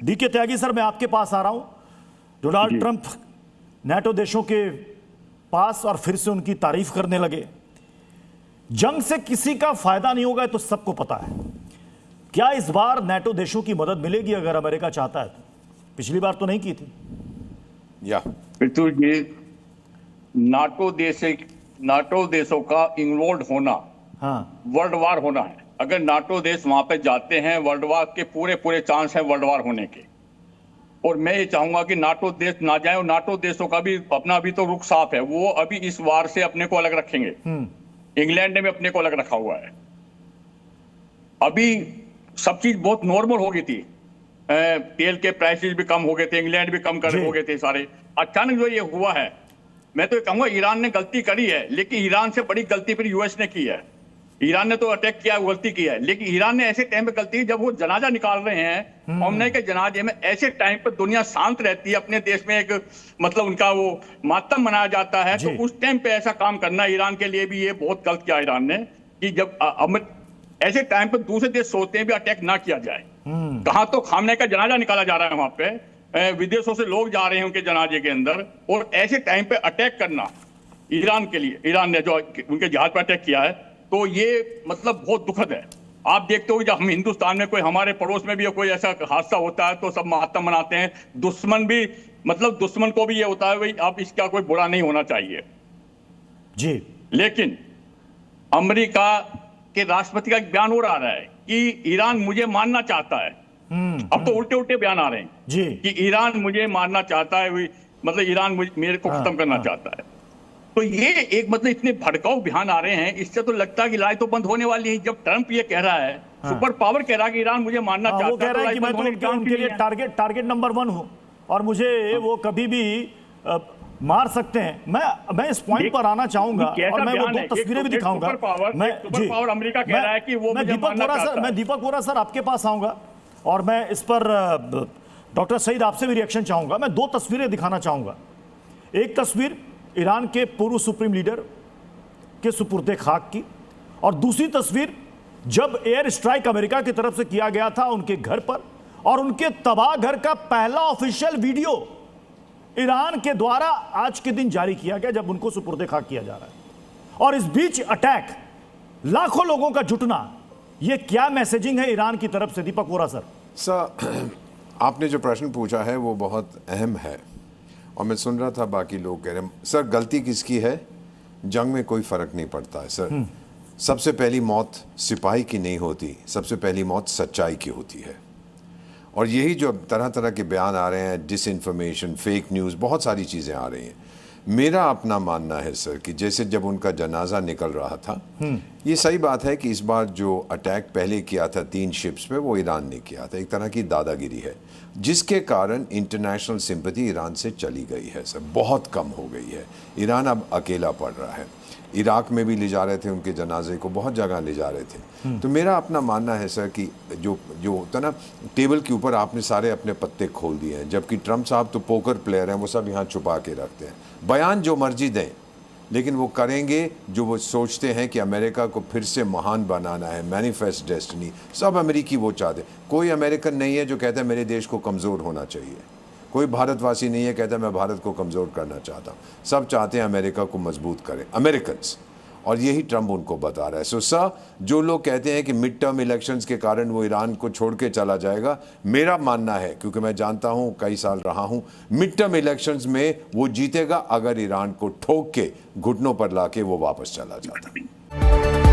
DK त्यागी sir, मैं आपके पास आ रहा हूं। डोनाल्ड ट्रंप नेटो देशों के पास और फिर से उनकी तारीफ करने लगे। जंग से किसी का फायदा नहीं होगा, तो सबको पता है। क्या इस बार नेटो देशों की मदद मिलेगी अगर अमेरिका चाहता है तो? पिछली बार तो नहीं की थी। पृथ्वी जी, नाटो देशों का इन्वॉल्व होना, वर्ल्ड वार होना है। अगर नाटो देश वहां पे जाते हैं, वर्ल्ड वार के पूरे चांस है वर्ल्ड वार होने के। और मैं ये चाहूंगा कि नाटो देश ना जाए, और नाटो देशों का भी अपना अभी तो रुख साफ है। वो अभी इस वार से अपने को अलग रखेंगे। इंग्लैंड ने भी अपने को अलग रखा हुआ है। अभी सब चीज बहुत नॉर्मल हो गई थी, तेल के प्राइसेस भी कम हो गए थे, इंग्लैंड भी कम हो गए थे सारे। अचानक जो ये हुआ है, मैं तो कहूंगा ईरान ने गलती करी है, लेकिन ईरान से बड़ी गलती फिर यूएस ने की है। ईरान ने तो अटैक किया, गलती की है, लेकिन ईरान ने ऐसे टाइम पे गलती की जब वो जनाजा निकाल रहे हैं हमने के जनाजे में। ऐसे टाइम पे दुनिया शांत रहती है, अपने देश में एक मतलब उनका वो मातम मनाया जाता है, तो उस टाइम पे ऐसा काम करना ईरान के लिए भी ये बहुत गलत किया ईरान ने, कि जब ऐसे टाइम पे दूसरे देश सोचते हैं भी अटैक ना किया जाए। कहां तो खामने का जनाजा निकाला जा रहा है, वहां पे विदेशों से लोग जा रहे हैं उनके जनाजे के अंदर, और ऐसे टाइम पे अटैक करना ईरान के लिए, ईरान ने जो उनके जहाज पर अटैक किया है, तो ये मतलब बहुत दुखद है। आप देखते हो जब हम हिंदुस्तान में कोई हमारे पड़ोस में भी कोई ऐसा हादसा होता है तो सब मातम मनाते हैं। दुश्मन भी मतलब दुश्मन को भी ये होता है भाई आप इसका कोई बुरा नहीं होना चाहिए जी। लेकिन अमेरिका के राष्ट्रपति का एक बयान और आ रहा है कि ईरान मुझे मारना चाहता है। अब तो उल्टे उल्टे बयान आ रहे हैं जी कि ईरान मुझे मारना चाहता है, मतलब ईरान मेरे को खत्म करना चाहता है। तो ये एक मतलब इतने भड़काऊ बयान आ रहे हैं, इससे तो लगता है कि लड़ाई तो बंद होने वाली है। जब ट्रंप ये कह रहा है, सुपर पावर कह रहा है कि ईरान मुझे मारना चाहता है, वो कह रहा है कि मैं तो उनके लिए टारगेट नंबर 1 हूं और मुझे वो कभी भी मार सकते हैं। मैं इस पॉइंट पर आना चाहूंगा और मैं वो 2 तस्वीरें भी दिखाऊंगा। सुपर पावर अमेरिका कह रहा है कि वो मैं दीपक वोरा सर आपके पास आऊंगा और मैं इस पर डॉक्टर सईद आपसे भी रिएक्शन चाहूंगा। मैं 2 तस्वीरें दिखाना चाहूंगा। एक तस्वीर ईरान के पूर्व सुप्रीम लीडर के सुपुर्दे खाक की, और दूसरी तस्वीर जब एयर स्ट्राइक अमेरिका की तरफ से किया गया था उनके घर पर, और उनके तबाह घर का पहला ऑफिशियल वीडियो ईरान के द्वारा आज के दिन जारी किया गया जब उनको सुपुर्दे खाक किया जा रहा है। और इस बीच अटैक, लाखों लोगों का जुटना, यह क्या मैसेजिंग है ईरान की तरफ से? दीपक वोरा सर, आपने जो प्रश्न पूछा है वो बहुत अहम है और मैं सुन रहा था बाकी लोग कह रहे हैं सर गलती किसकी है? जंग में कोई फर्क नहीं पड़ता है सर। सबसे पहली मौत सिपाही की नहीं होती, सबसे पहली मौत सच्चाई की होती है। और यही जो तरह तरह के बयान आ रहे हैं, डिसइंफॉर्मेशन, फेक न्यूज़, बहुत सारी चीज़ें आ रही हैं। मेरा अपना मानना है सर कि जैसे जब उनका जनाजा निकल रहा था, ये सही बात है कि इस बार जो अटैक पहले किया था 3 शिप्स पे वो ईरान ने किया था। एक तरह की दादागिरी है जिसके कारण इंटरनेशनल सिंपैथी ईरान से चली गई है सर, बहुत कम हो गई है। ईरान अब अकेला पड़ रहा है। इराक में भी ले जा रहे थे उनके जनाजे को, बहुत जगह ले जा रहे थे। तो मेरा अपना मानना है सर कि जो होता ना, टेबल के ऊपर आपने सारे अपने पत्ते खोल दिए हैं, जबकि ट्रंप साहब तो पोकर प्लेयर हैं, वो सब यहाँ छुपा के रखते हैं। बयान जो मर्जी दें, लेकिन वो करेंगे जो वो सोचते हैं कि अमेरिका को फिर से महान बनाना है, मैनिफेस्ट डेस्टिनी। सब अमेरिकी वो चाहते। कोई अमेरिकन नहीं है जो कहता है मेरे देश को कमज़ोर होना चाहिए। कोई भारतवासी नहीं है कहता मैं भारत को कमज़ोर करना चाहता हूँ। सब चाहते हैं अमेरिका को मजबूत करें, अमेरिकन्स, और यही ट्रंप उनको बता रहा है। सो सर, जो लोग कहते हैं कि मिड टर्म इलेक्शंस के कारण वो ईरान को छोड़ के चला जाएगा, मेरा मानना है, क्योंकि मैं जानता हूँ, कई साल रहा हूँ, मिड टर्म इलेक्शंस में वो जीतेगा अगर ईरान को ठोक के घुटनों पर ला के वो वापस चला जाता है।